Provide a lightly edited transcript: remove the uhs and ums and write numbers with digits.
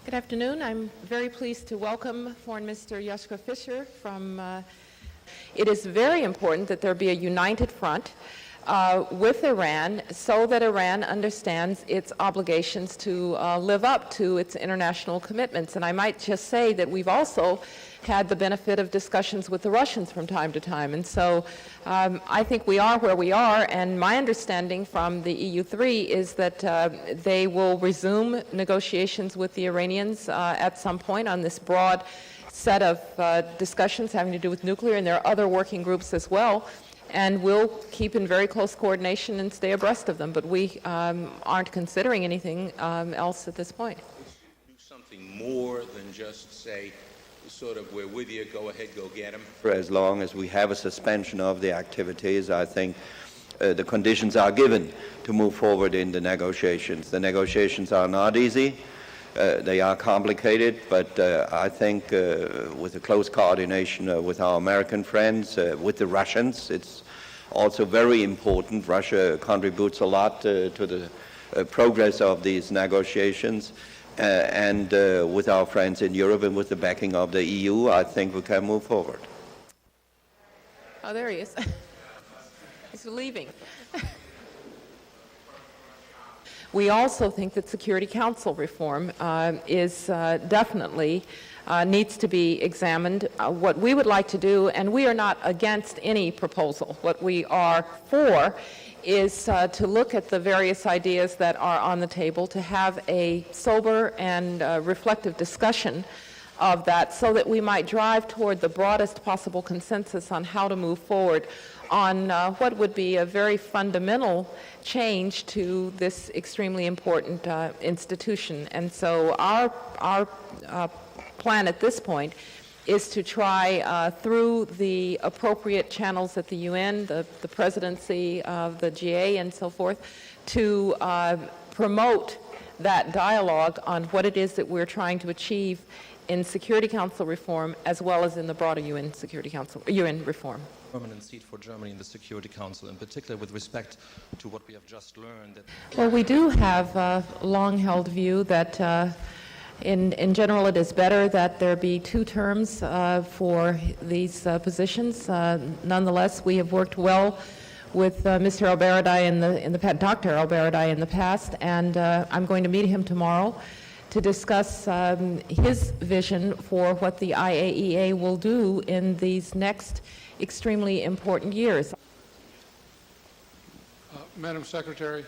Good afternoon. I'm very pleased to welcome Foreign Minister Joschka Fischer from. It is very important that there be a united front with Iran so that Iran understands its obligations to live up to its international commitments. And I might just say that we've also had the benefit of discussions with the Russians from time to time. And so I think we are where we are, and my understanding from the EU3 is that they will resume negotiations with the Iranians at some point on this broad set of discussions having to do with nuclear, and there are other working groups as well. And we'll keep in very close coordination and stay abreast of them. But we aren't considering anything else at this point. Do something more than just say, sort of, we're with you, go ahead, go get them. For as long as we have a suspension of the activities, I think the conditions are given to move forward in the negotiations. The negotiations are not easy. They are complicated, but I think with a close coordination with our American friends, with the Russians, it's also very important. Russia contributes a lot to the progress of these negotiations, and with our friends in Europe and with the backing of the EU, I think we can move forward. Oh, there he is. He's leaving. We also think that Security Council reform is definitely needs to be examined. What we would like to do, and we are not against any proposal, what we are for is to look at the various ideas that are on the table, to have a sober and reflective discussion of that so that we might drive toward the broadest possible consensus on how to move forward on what would be a very fundamental change to this extremely important institution. And so our plan at this point is to try through the appropriate channels at the UN, the presidency of the GA and so forth, to promote that dialogue on what it is that we're trying to achieve in Security Council reform as well as in the broader UN Security Council, UN reform. Permanent seat for Germany in the Security Council, in particular with respect to what we have just learned. Well, we do have a long-held view that in general it is better that there be two terms for these positions. Nonetheless, we have worked well with Mr. El-Baradei Dr. El-Baradei in the past, and I'm going to meet him tomorrow to discuss his vision for what the IAEA will do in these next extremely important years. Madam Secretary.